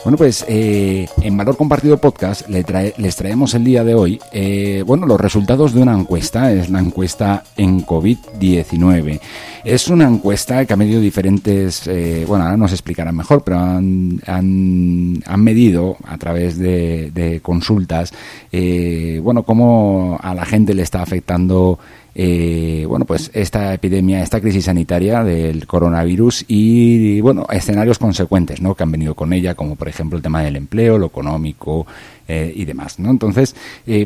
Bueno, pues en Valor Compartido Podcast les traemos el día de hoy los resultados de una encuesta. Es la encuesta en COVID-19. Es una encuesta que ha medido diferentes, ahora nos explicarán mejor, pero han medido a través de consultas, cómo a la gente le está afectando esta epidemia, esta crisis sanitaria del coronavirus y, escenarios consecuentes, ¿no?, que han venido con ella, como por ejemplo el tema del empleo, lo económico y demás, ¿no? Entonces,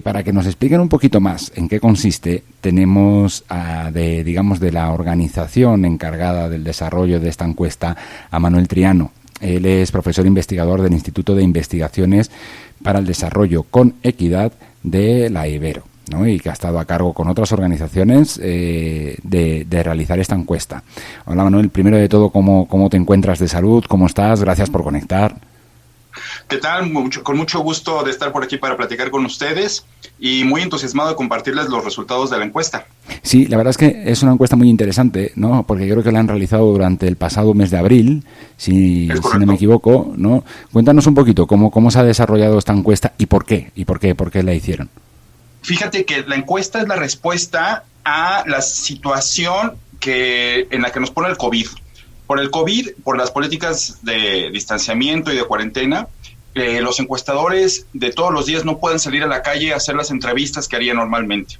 para que nos expliquen un poquito más en qué consiste, tenemos de la organización encargada del desarrollo de esta encuesta a Manuel Triano. Él es profesor investigador del Instituto de Investigaciones para el Desarrollo con Equidad de la Ibero, ¿no?, y que ha estado a cargo con otras organizaciones de realizar esta encuesta. Hola Manuel, primero de todo, ¿cómo te encuentras de salud? ¿Cómo estás? Gracias por conectar. ¿Qué tal? Con mucho gusto de estar por aquí para platicar con ustedes y muy entusiasmado de compartirles los resultados de la encuesta. Sí, la verdad es que es una encuesta muy interesante, ¿no?, porque creo que la han realizado durante el pasado mes de abril, si no me equivoco, ¿no? Cuéntanos un poquito cómo se ha desarrollado esta encuesta y por qué la hicieron. Fíjate que la encuesta es la respuesta a la situación en la que nos pone el COVID. Por el COVID, por las políticas de distanciamiento y de cuarentena, los encuestadores de todos los días no pueden salir a la calle a hacer las entrevistas que harían normalmente.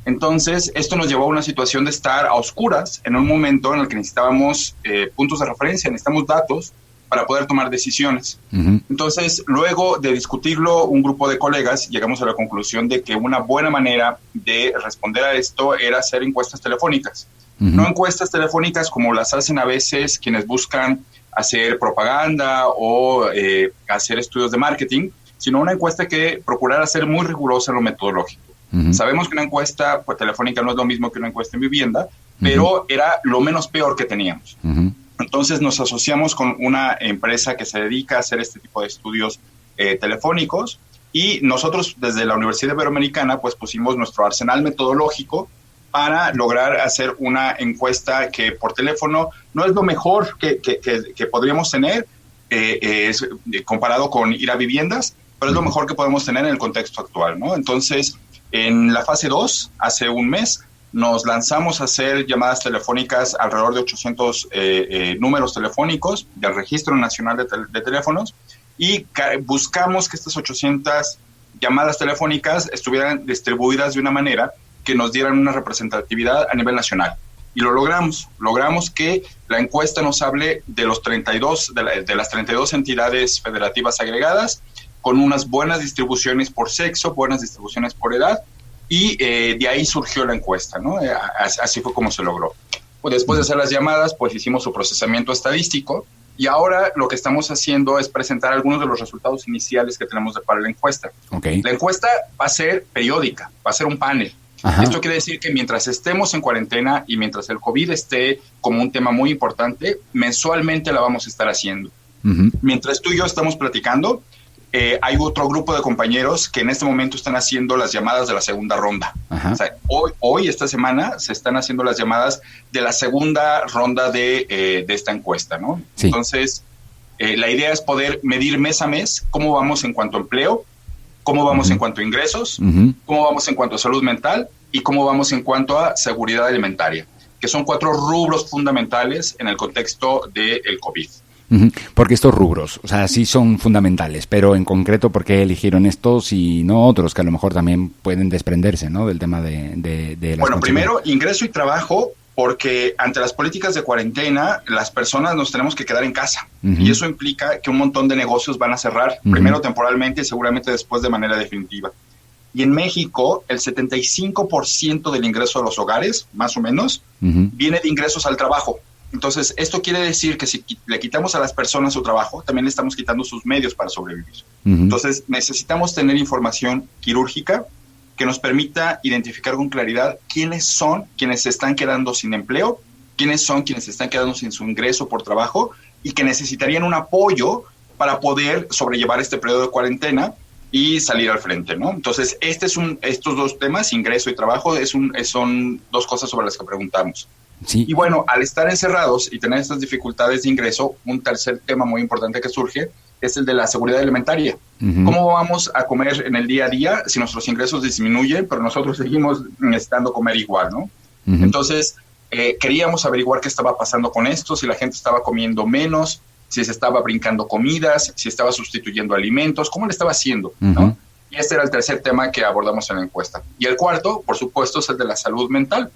Entonces, esto nos llevó a una situación de estar a oscuras en un momento en el que necesitábamos puntos de referencia, necesitamos datos para poder tomar decisiones. Uh-huh. Entonces, luego de discutirlo, un grupo de colegas llegamos a la conclusión de que una buena manera de responder a esto era hacer encuestas telefónicas. Uh-huh. No encuestas telefónicas como las hacen a veces quienes buscan hacer propaganda o hacer estudios de marketing, sino una encuesta que procurara ser muy rigurosa en lo metodológico. Uh-huh. Sabemos que una encuesta telefónica no es lo mismo que una encuesta en vivienda, pero era lo menos peor que teníamos. Uh-huh. Entonces nos asociamos con una empresa que se dedica a hacer este tipo de estudios telefónicos y nosotros desde la Universidad Iberoamericana pues pusimos nuestro arsenal metodológico para lograr hacer una encuesta que por teléfono no es lo mejor que podríamos tener comparado con ir a viviendas, pero es lo mejor que podemos tener en el contexto actual, ¿no? Entonces, en la fase 2, hace un mes, nos lanzamos a hacer llamadas telefónicas, alrededor de 800 números telefónicos del Registro Nacional de Teléfonos, y buscamos que estas 800 llamadas telefónicas estuvieran distribuidas de una manera que nos dieran una representatividad a nivel nacional. Y lo logramos. Logramos que la encuesta nos hable de los 32, de las 32 entidades federativas agregadas, con unas buenas distribuciones por sexo, buenas distribuciones por edad, y de ahí surgió la encuesta, ¿no? Así fue como se logró. Pues después de hacer las llamadas, pues hicimos su procesamiento estadístico y ahora lo que estamos haciendo es presentar algunos de los resultados iniciales que tenemos para la encuesta. Okay. La encuesta va a ser periódica, va a ser un panel. Ajá. Esto quiere decir que mientras estemos en cuarentena y mientras el COVID esté como un tema muy importante, mensualmente la vamos a estar haciendo. Uh-huh. Mientras tú y yo estamos platicando, hay otro grupo de compañeros que en este momento están haciendo las llamadas de la segunda ronda. O sea, hoy, esta semana, se están haciendo las llamadas de la segunda ronda de esta encuesta, ¿no? Sí. Entonces, la idea es poder medir mes a mes cómo vamos en cuanto a empleo, cómo vamos en cuanto a ingresos, cómo vamos en cuanto a salud mental y cómo vamos en cuanto a seguridad alimentaria, que son 4 rubros fundamentales en el contexto del COVID. Porque estos rubros, o sea, sí son fundamentales, pero en concreto, ¿por qué eligieron estos y no otros que a lo mejor también pueden desprenderse, ¿no?, del tema de las Bueno, primero, ingreso y trabajo, porque ante las políticas de cuarentena, las personas nos tenemos que quedar en casa. Y eso implica que un montón de negocios van a cerrar, primero temporalmente y seguramente después de manera definitiva. Y en México, el 75% del ingreso de los hogares, más o menos, viene de ingresos al trabajo. Entonces, esto quiere decir que si le quitamos a las personas su trabajo, también le estamos quitando sus medios para sobrevivir. Entonces, necesitamos tener información quirúrgica que nos permita identificar con claridad quiénes son quienes se están quedando sin empleo, quiénes son quienes se están quedando sin su ingreso por trabajo y que necesitarían un apoyo para poder sobrellevar este periodo de cuarentena y salir al frente, ¿no? Entonces, estos dos temas, ingreso y trabajo, son 2 cosas sobre las que preguntamos. Sí. Y bueno, al estar encerrados y tener estas dificultades de ingreso, un tercer tema muy importante que surge es el de la seguridad alimentaria. Uh-huh. ¿Cómo vamos a comer en el día a día si nuestros ingresos disminuyen, pero nosotros seguimos necesitando comer igual, ¿no? Uh-huh. Entonces, queríamos averiguar qué estaba pasando con esto, si la gente estaba comiendo menos, si se estaba brincando comidas, si estaba sustituyendo alimentos, cómo le estaba haciendo, uh-huh. ¿no? Y este era el tercer tema que abordamos en la encuesta. Y el cuarto, por supuesto, es el de la salud mental,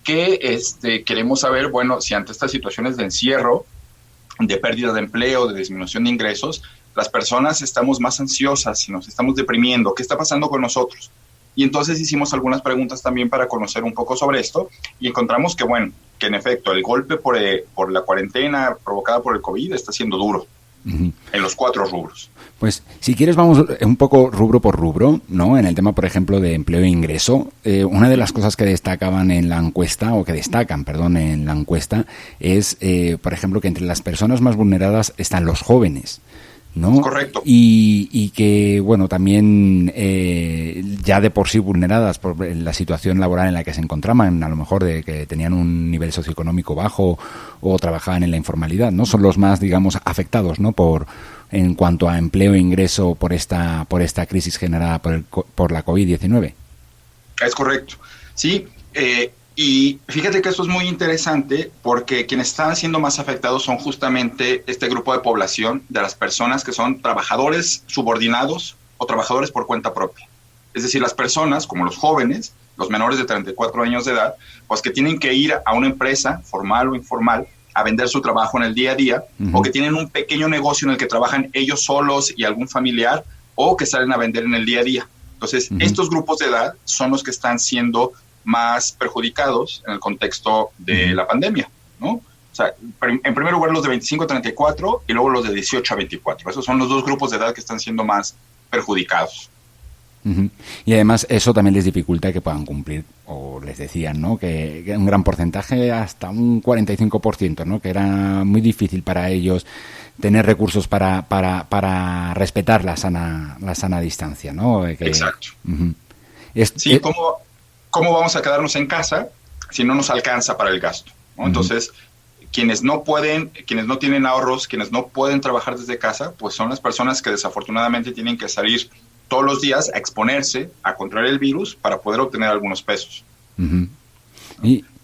que queremos saber, bueno, si ante estas situaciones de encierro, de pérdida de empleo, de disminución de ingresos, las personas estamos más ansiosas y nos estamos deprimiendo. ¿Qué está pasando con nosotros? Y entonces hicimos algunas preguntas también para conocer un poco sobre esto y encontramos que, bueno, que en efecto el golpe por la cuarentena provocada por el COVID está siendo duro. Uh-huh. En los 4 rubros. Pues si quieres vamos un poco rubro por rubro, ¿no? En el tema, por ejemplo, de empleo e ingreso, una de las cosas que destacan en la encuesta en la encuesta es, por ejemplo, que entre las personas más vulneradas están los jóvenes, ¿no? Correcto. Y que, bueno, también ya de por sí vulneradas por la situación laboral en la que se encontraban, a lo mejor de que tenían un nivel socioeconómico bajo o trabajaban en la informalidad, ¿no? Son los más, digamos, afectados, ¿no? En cuanto a empleo e ingreso por esta crisis generada por la COVID-19. Es correcto. Sí, y fíjate que esto es muy interesante porque quienes están siendo más afectados son justamente este grupo de población de las personas que son trabajadores subordinados o trabajadores por cuenta propia. Es decir, las personas como los jóvenes, los menores de 34 años de edad, pues que tienen que ir a una empresa formal o informal a vender su trabajo en el día a día, uh-huh. o que tienen un pequeño negocio en el que trabajan ellos solos y algún familiar, o que salen a vender en el día a día. Entonces, uh-huh. estos grupos de edad son los que están siendo más perjudicados en el contexto de uh-huh. la pandemia, ¿no? O sea, en primer lugar los de 25 a 34 y luego los de 18 a 24. Esos son los 2 grupos de edad que están siendo más perjudicados. Uh-huh. Y además eso también les dificulta que puedan cumplir, o les decían, ¿no? Que un gran porcentaje, hasta un 45%, ¿no? Que era muy difícil para ellos tener recursos para respetar la sana distancia, ¿no? Exacto. Uh-huh. Sí, ¿cómo vamos a quedarnos en casa si no nos alcanza para el gasto, ¿no? Uh-huh. Entonces, quienes no tienen ahorros, quienes no pueden trabajar desde casa, pues son las personas que desafortunadamente tienen que salir todos los días a exponerse, a contraer el virus para poder obtener algunos pesos. Uh-huh.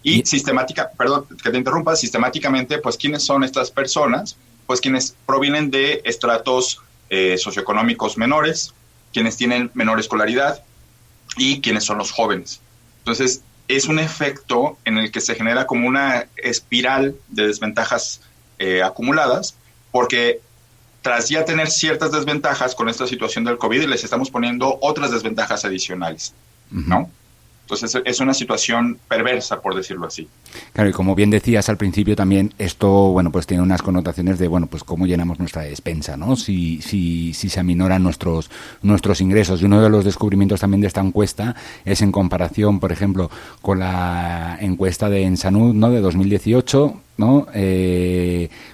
Y sistemáticamente, pues, ¿quiénes son estas personas? Pues quienes provienen de estratos socioeconómicos menores, quienes tienen menor escolaridad y quienes son los jóvenes. Entonces, es un efecto en el que se genera como una espiral de desventajas acumuladas, porque tras ya tener ciertas desventajas con esta situación del COVID, les estamos poniendo otras desventajas adicionales, ¿no? Entonces es una situación perversa, por decirlo así. Claro, y como bien decías al principio también, esto, bueno, pues tiene unas connotaciones de, bueno, pues cómo llenamos nuestra despensa, ¿no? Si se aminoran nuestros ingresos. Y uno de los descubrimientos también de esta encuesta es en comparación, por ejemplo, con la encuesta de Ensanud, ¿no? De 2018, ¿no?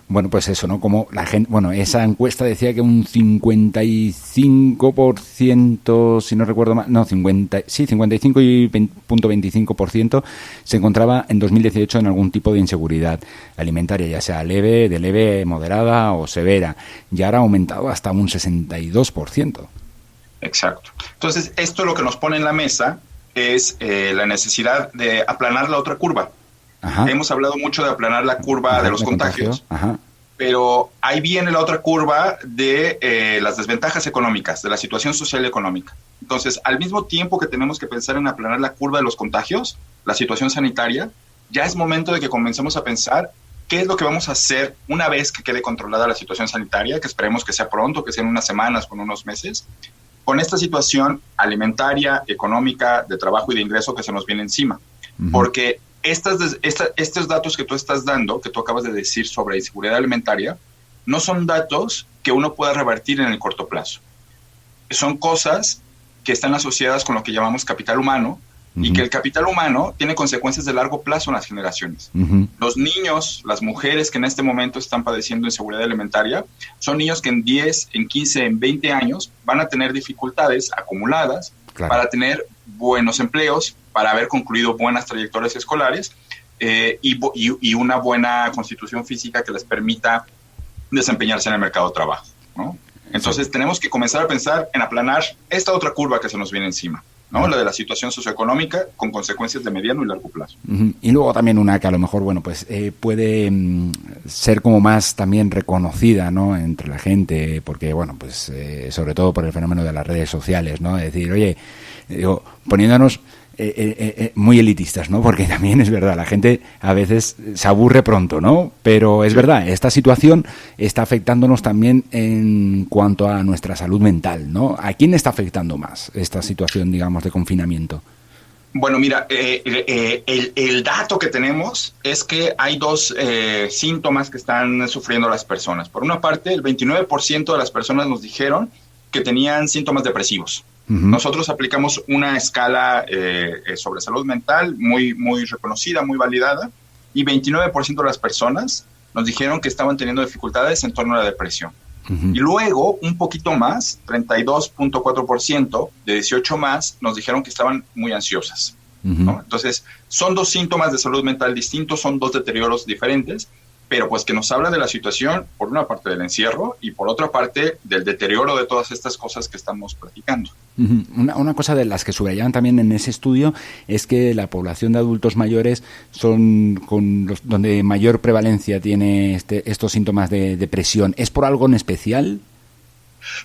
Bueno, pues eso, ¿no? Como la gente, bueno, esa encuesta decía que un 55%, si no recuerdo mal, no, 55.25% se encontraba en 2018 en algún tipo de inseguridad alimentaria, ya sea leve, moderada o severa, y ahora ha aumentado hasta un 62%. Exacto. Entonces, esto lo que nos pone en la mesa es la necesidad de aplanar la otra curva. Ajá. Hemos hablado mucho de aplanar la curva de los contagios, ajá. Pero ahí viene la otra curva de las desventajas económicas, de la situación social y económica. Entonces, al mismo tiempo que tenemos que pensar en aplanar la curva de los contagios, la situación sanitaria, ya es momento de que comencemos a pensar qué es lo que vamos a hacer una vez que quede controlada la situación sanitaria, que esperemos que sea pronto, que sea en unas semanas, con unos meses, con esta situación alimentaria, económica, de trabajo y de ingreso que se nos viene encima. Uh-huh. Porque estos datos que tú estás dando, que tú acabas de decir sobre inseguridad alimentaria, no son datos que uno pueda revertir en el corto plazo. Son cosas que están asociadas con lo que llamamos capital humano, uh-huh. y que el capital humano tiene consecuencias de largo plazo en las generaciones. Uh-huh. Los niños, las mujeres que en este momento están padeciendo inseguridad alimentaria, son niños que en 10, en 15, en 20 años van a tener dificultades acumuladas, claro, para tener buenos empleos, para haber concluido buenas trayectorias escolares y una buena constitución física que les permita desempeñarse en el mercado de trabajo, ¿no? Entonces tenemos que comenzar a pensar en aplanar esta otra curva que se nos viene encima, ¿no? La de la situación socioeconómica con consecuencias de mediano y largo plazo. Y luego también una que a lo mejor, bueno, pues puede ser como más también reconocida, ¿no? Entre la gente, porque, bueno, pues sobre todo por el fenómeno de las redes sociales, ¿no? Es decir, oye, digo, poniéndonos muy elitistas, ¿no? Porque también es verdad, la gente a veces se aburre pronto, ¿no? Pero es verdad, esta situación está afectándonos también en cuanto a nuestra salud mental, ¿no? ¿A quién está afectando más esta situación, digamos, de confinamiento? Bueno, mira, el dato que tenemos es que hay dos síntomas que están sufriendo las personas. Por una parte, el 29% de las personas nos dijeron que tenían síntomas depresivos. Nosotros aplicamos una escala sobre salud mental muy reconocida, muy validada, y 29% de las personas nos dijeron que estaban teniendo dificultades en torno a la depresión. Y luego, un poquito más, 32.4% de 18 más, nos dijeron que estaban muy ansiosas, ¿no? Entonces, son dos síntomas de salud mental distintos, son dos deterioros diferentes, pero pues que nos habla de la situación, por una parte del encierro y por otra parte del deterioro de todas estas cosas que estamos platicando. Una cosa de las que subrayaban también en ese estudio es que la población de adultos mayores son donde mayor prevalencia tiene estos síntomas de depresión. ¿Es por algo en especial?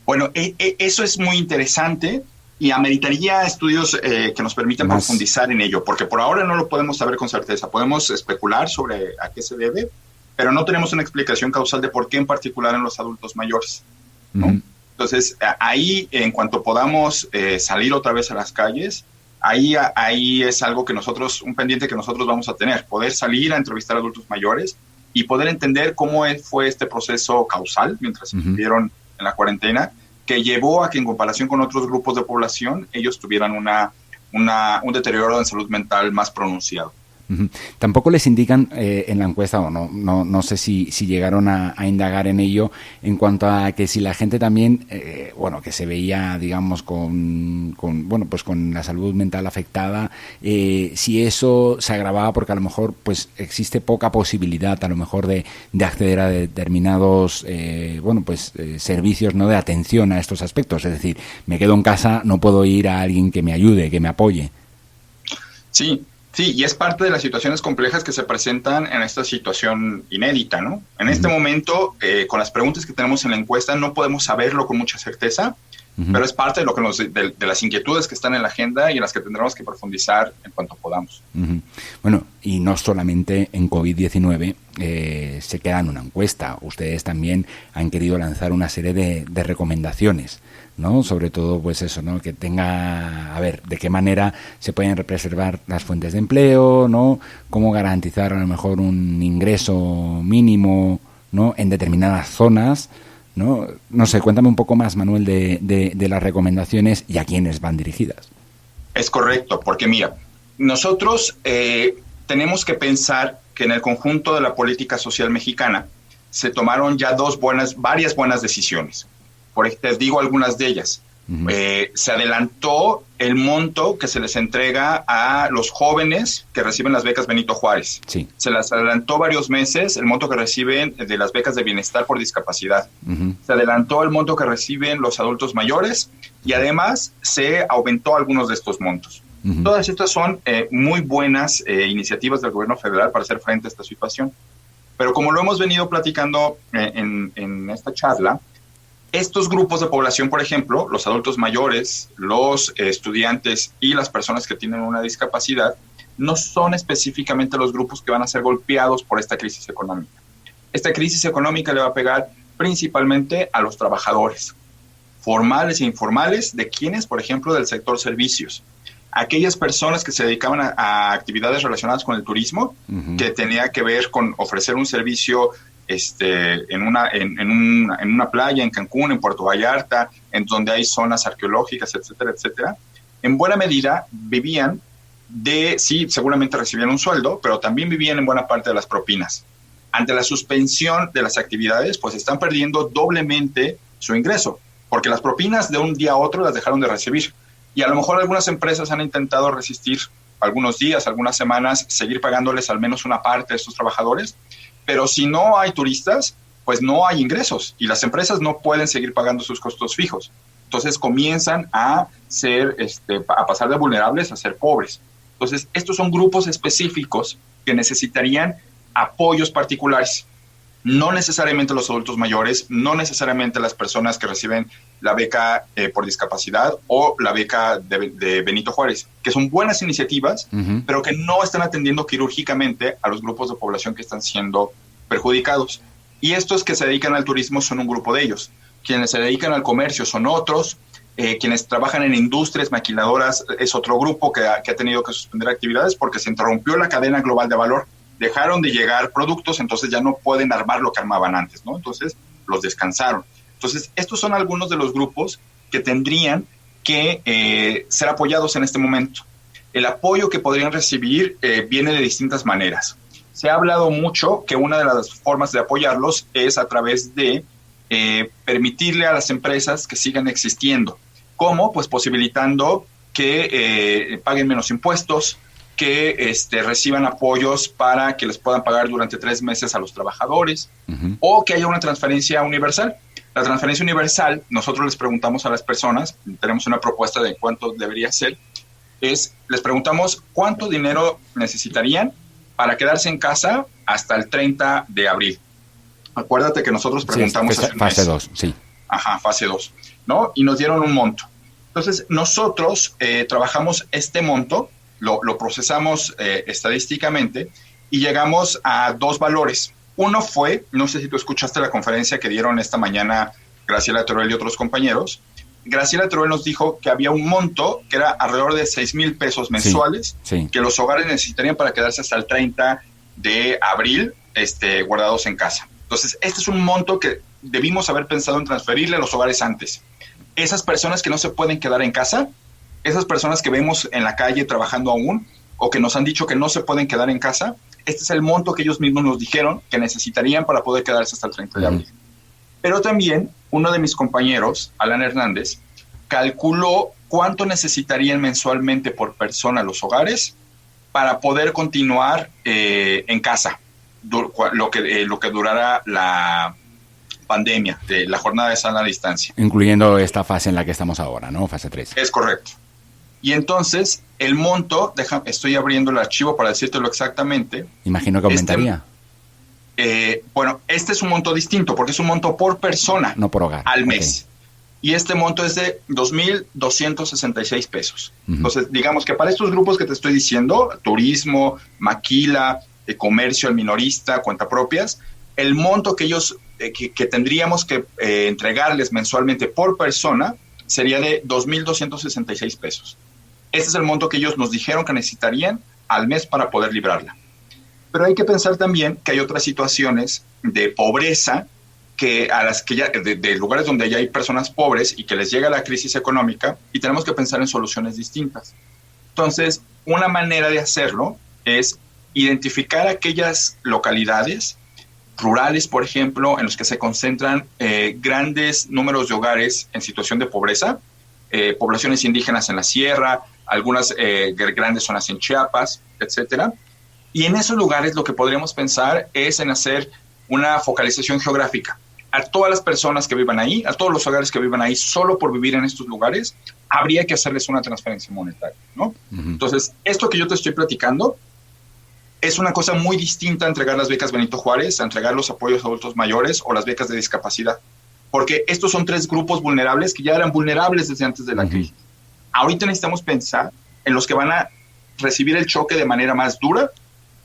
Bueno, eso es muy interesante y ameritaría estudios que nos permitan profundizar en ello, porque por ahora no lo podemos saber con certeza. Podemos especular sobre a qué se debe, pero no tenemos una explicación causal de por qué en particular en los adultos mayores, ¿no? Entonces, ahí, en cuanto podamos salir otra vez a las calles, ahí es algo que un pendiente que nosotros vamos a tener, poder salir a entrevistar a adultos mayores y poder entender cómo fue este proceso causal mientras estuvieron en la cuarentena, que llevó a que en comparación con otros grupos de población, ellos tuvieran un deterioro en salud mental más pronunciado. Tampoco les indican en la encuesta, o no sé si llegaron a indagar en ello, en cuanto a que si la gente también, que se veía, digamos, con la salud mental afectada, si eso se agravaba porque a lo mejor pues existe poca posibilidad a lo mejor de acceder a determinados servicios, ¿no?, de atención a estos aspectos. Es decir, me quedo en casa, no puedo ir a alguien que me ayude, que me apoye. Sí, y es parte de las situaciones complejas que se presentan en esta situación inédita, ¿no? En este momento, con las preguntas que tenemos en la encuesta, no podemos saberlo con mucha certeza, pero es parte de lo que de las inquietudes que están en la agenda y en las que tendremos que profundizar en cuanto podamos. Bueno, y no solamente en COVID-19 se queda en una encuesta. Ustedes también han querido lanzar una serie de recomendaciones, ¿no? Sobre todo, pues eso, ¿no? Que tenga, a ver, de qué manera se pueden preservar las fuentes de empleo, ¿no? Cómo garantizar a lo mejor un ingreso mínimo, ¿no?, en determinadas zonas, ¿no? No sé, cuéntame un poco más, Manuel, de las recomendaciones y a quiénes van dirigidas. Es correcto, porque mira, nosotros tenemos que pensar que en el conjunto de la política social mexicana se tomaron ya varias buenas decisiones. Te digo algunas de ellas. Se adelantó el monto que se les entrega a los jóvenes que reciben las becas Benito Juárez. Sí. Se las adelantó varios meses el monto que reciben de las becas de bienestar por discapacidad. Se adelantó el monto que reciben los adultos mayores y además se aumentó algunos de estos montos. Todas estas son muy buenas iniciativas del gobierno federal para hacer frente a esta situación. Pero como lo hemos venido platicando en esta charla, estos grupos de población, por ejemplo, los adultos mayores, los estudiantes y las personas que tienen una discapacidad, no son específicamente los grupos que van a ser golpeados por esta crisis económica. Esta crisis económica le va a pegar principalmente a los trabajadores, formales e informales, de quienes, por ejemplo, del sector servicios. Aquellas personas que se dedicaban a actividades relacionadas con el turismo, que tenía que ver con ofrecer un servicio en una playa, en Cancún, en Puerto Vallarta, en donde hay zonas arqueológicas, etcétera, etcétera, en buena medida vivían sí, seguramente recibían un sueldo, pero también vivían en buena parte de las propinas. Ante la suspensión de las actividades, pues están perdiendo doblemente su ingreso, porque las propinas de un día a otro las dejaron de recibir. Y a lo mejor algunas empresas han intentado resistir algunos días, algunas semanas, seguir pagándoles al menos una parte de estos trabajadores, pero si no hay turistas, pues no hay ingresos y las empresas no pueden seguir pagando sus costos fijos. Entonces comienzan a a pasar de vulnerables a ser pobres. Entonces, estos son grupos específicos que necesitarían apoyos particulares. No necesariamente los adultos mayores, no necesariamente las personas que reciben la beca por discapacidad o la beca de Benito Juárez, que son buenas iniciativas, pero que no están atendiendo quirúrgicamente a los grupos de población que están siendo perjudicados. Y estos que se dedican al turismo son un grupo de ellos. Quienes se dedican al comercio son otros. Quienes trabajan en industrias maquiladoras es otro grupo que ha tenido que suspender actividades porque se interrumpió la cadena global de valor. Dejaron de llegar productos, entonces ya no pueden armar lo que armaban antes, ¿no? Entonces los descansaron. Entonces, estos son algunos de los grupos que tendrían que ser apoyados en este momento. El apoyo que podrían recibir viene de distintas maneras. Se ha hablado mucho que una de las formas de apoyarlos es a través de permitirle a las empresas que sigan existiendo. ¿Cómo? Pues posibilitando que paguen menos impuestos, que reciban apoyos para que les puedan pagar durante 3 meses a los trabajadores, o que haya una transferencia universal. La transferencia universal, nosotros les preguntamos a las personas, tenemos una propuesta de cuánto debería ser, les preguntamos cuánto dinero necesitarían para quedarse en casa hasta el 30 de abril. Acuérdate que nosotros preguntamos... Sí, fase 2, sí. Ajá, fase 2, ¿no? Y nos dieron un monto. Entonces, nosotros trabajamos este monto, lo procesamos estadísticamente y llegamos a 2 valores. Uno fue, no sé si tú escuchaste la conferencia que dieron esta mañana Graciela Teruel y otros compañeros. Graciela Teruel nos dijo que había un monto que era alrededor de 6,000 pesos mensuales que los hogares necesitarían para quedarse hasta el 30 de abril guardados en casa. Entonces, este es un monto que debimos haber pensado en transferirle a los hogares antes. Esas personas que no se pueden quedar en casa, esas personas que vemos en la calle trabajando aún, o que nos han dicho que no se pueden quedar en casa, este es el monto que ellos mismos nos dijeron que necesitarían para poder quedarse hasta el 30 de abril. Pero también uno de mis compañeros, Alan Hernández, calculó cuánto necesitarían mensualmente por persona los hogares para poder continuar en casa, lo que durara la pandemia, de la jornada de sana distancia. Incluyendo esta fase en la que estamos ahora, ¿no? Fase 3. Es correcto. Y entonces, el monto, estoy abriendo el archivo para decírtelo exactamente. Imagino que aumentaría. Este es un monto distinto, porque es un monto por persona. No por hogar. Al mes. Y este monto es de 2,266 pesos. Entonces, digamos que para estos grupos que te estoy diciendo, turismo, maquila, comercio al minorista, cuentapropias, el monto que ellos que tendríamos que entregarles mensualmente por persona sería de 2,266 pesos. Este es el monto que ellos nos dijeron que necesitarían al mes para poder librarla. Pero hay que pensar también que hay otras situaciones de pobreza a las que ya, de lugares donde ya hay personas pobres y que les llega la crisis económica, y tenemos que pensar en soluciones distintas. Entonces, una manera de hacerlo es identificar aquellas localidades rurales, por ejemplo, en los que se concentran grandes números de hogares en situación de pobreza, poblaciones indígenas en la sierra, algunas grandes zonas en Chiapas, etcétera. Y en esos lugares lo que podríamos pensar es en hacer una focalización geográfica. A todas las personas que vivan ahí, a todos los hogares que vivan ahí, solo por vivir en estos lugares, habría que hacerles una transferencia monetaria, ¿no? Entonces, esto que yo te estoy platicando es una cosa muy distinta a entregar las becas Benito Juárez, a entregar los apoyos a adultos mayores o las becas de discapacidad. Porque estos son 3 grupos vulnerables que ya eran vulnerables desde antes de la crisis. Ahorita necesitamos pensar en los que van a recibir el choque de manera más dura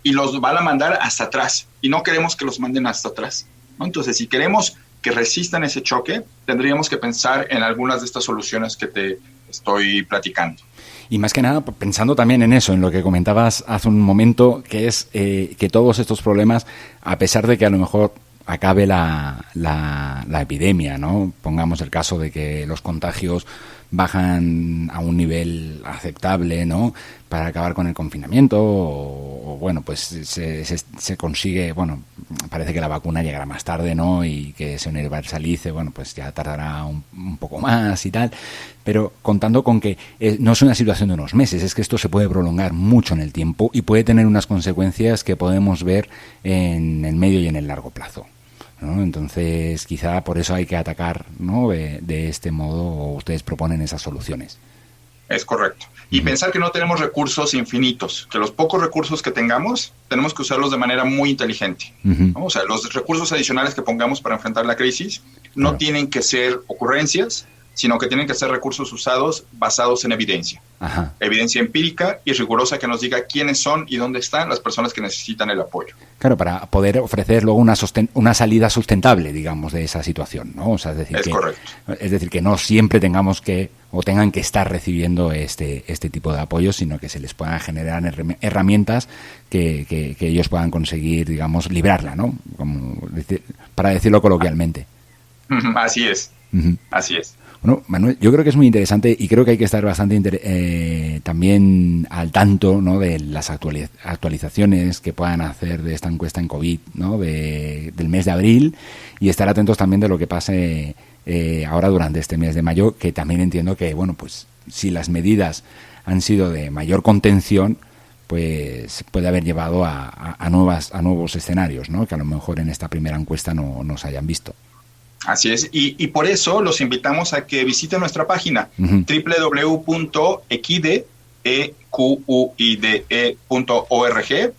y los van a mandar hasta atrás. Y no queremos que los manden hasta atrás, ¿no? Entonces, si queremos que resistan ese choque, tendríamos que pensar en algunas de estas soluciones que te estoy platicando. Y más que nada, pensando también en eso, en lo que comentabas hace un momento, que es que todos estos problemas, a pesar de que a lo mejor acabe la epidemia, ¿no? Pongamos el caso de que los contagios bajan a un nivel aceptable, ¿no? Para acabar con el confinamiento o bueno, pues se consigue, bueno, parece que la vacuna llegará más tarde, ¿no? Y que se universalice, bueno, pues ya tardará un poco más y tal, pero contando con que no es una situación de unos meses, es que esto se puede prolongar mucho en el tiempo y puede tener unas consecuencias que podemos ver en el medio y en el largo plazo. ¿no? Entonces, quizá por eso hay que atacar, ¿no? de este modo, o ustedes proponen esas soluciones. Es correcto. Y pensar que no tenemos recursos infinitos, que los pocos recursos que tengamos, tenemos que usarlos de manera muy inteligente, ¿no? O sea, los recursos adicionales que pongamos para enfrentar la crisis no tienen que ser ocurrencias, sino que tienen que ser recursos usados basados en evidencia. Ajá. Evidencia empírica y rigurosa que nos diga quiénes son y dónde están las personas que necesitan el apoyo. Claro, para poder ofrecer luego una salida sustentable, digamos, de esa situación, ¿no? O sea, correcto. Es decir, que no siempre tengamos que o tengan que estar recibiendo este tipo de apoyo, sino que se les puedan generar herramientas que ellos puedan conseguir, digamos, librarla, ¿no? Para decirlo coloquialmente. Así es. Así es. Bueno, Manuel, yo creo que es muy interesante y creo que hay que estar bastante también al tanto, ¿no? de las actualizaciones que puedan hacer de esta encuesta en COVID, ¿no? del mes de abril, y estar atentos también de lo que pase ahora durante este mes de mayo, que también entiendo que, bueno, pues si las medidas han sido de mayor contención, pues puede haber llevado a nuevos escenarios, ¿no? Que a lo mejor en esta primera encuesta no se hayan visto. Así es, y por eso los invitamos a que visiten nuestra página www.equide.org,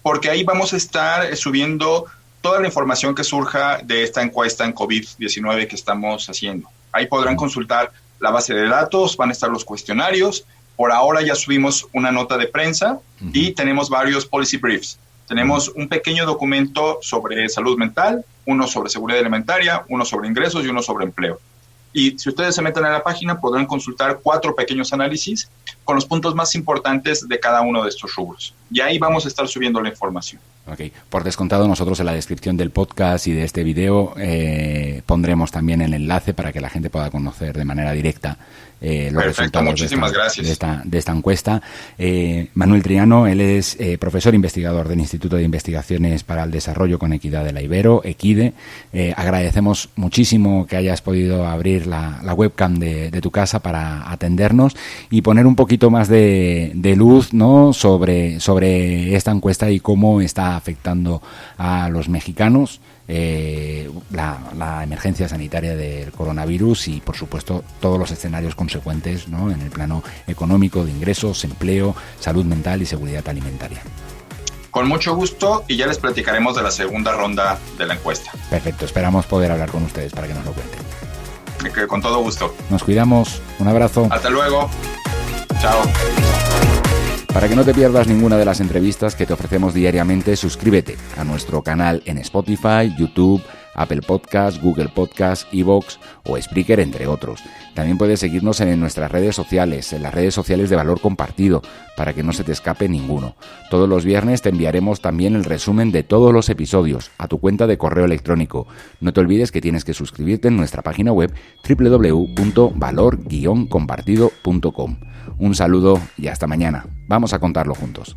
porque ahí vamos a estar subiendo toda la información que surja de esta encuesta en COVID-19 que estamos haciendo. Ahí podrán consultar la base de datos, van a estar los cuestionarios. Por ahora ya subimos una nota de prensa y tenemos varios policy briefs. Tenemos un pequeño documento sobre salud mental, uno sobre seguridad alimentaria, uno sobre ingresos y uno sobre empleo. Y si ustedes se meten a la página, podrán consultar 4 pequeños análisis con los puntos más importantes de cada uno de estos rubros. Y ahí vamos a estar subiendo la información. Ok. Por descontado, nosotros en la descripción del podcast y de este video pondremos también el enlace para que la gente pueda conocer de manera directa los resultados de esta encuesta. Manuel Triano, él es profesor investigador del Instituto de Investigaciones para el Desarrollo con Equidad de la Ibero, EQUIDE. Agradecemos muchísimo que hayas podido abrir la webcam de tu casa para atendernos y poner un poquito más de luz, ¿no? sobre esta encuesta y cómo está afectando a los mexicanos la emergencia sanitaria del coronavirus y, por supuesto, todos los escenarios consecuentes, ¿no? En el plano económico, de ingresos, empleo, salud mental y seguridad alimentaria. Con mucho gusto, y ya les platicaremos de la segunda ronda de la encuesta. Perfecto, esperamos poder hablar con ustedes para que nos lo cuenten. Con todo gusto. Nos cuidamos, un abrazo. Hasta luego. Chao. Para que no te pierdas ninguna de las entrevistas que te ofrecemos diariamente, suscríbete a nuestro canal en Spotify, YouTube, Apple Podcasts, Google Podcasts, iVoox o Spreaker, entre otros. También puedes seguirnos en nuestras redes sociales, en las redes sociales de Valor Compartido, para que no se te escape ninguno. Todos los viernes te enviaremos también el resumen de todos los episodios a tu cuenta de correo electrónico. No te olvides que tienes que suscribirte en nuestra página web www.valor-compartido.com. Un saludo y hasta mañana. Vamos a contarlo juntos.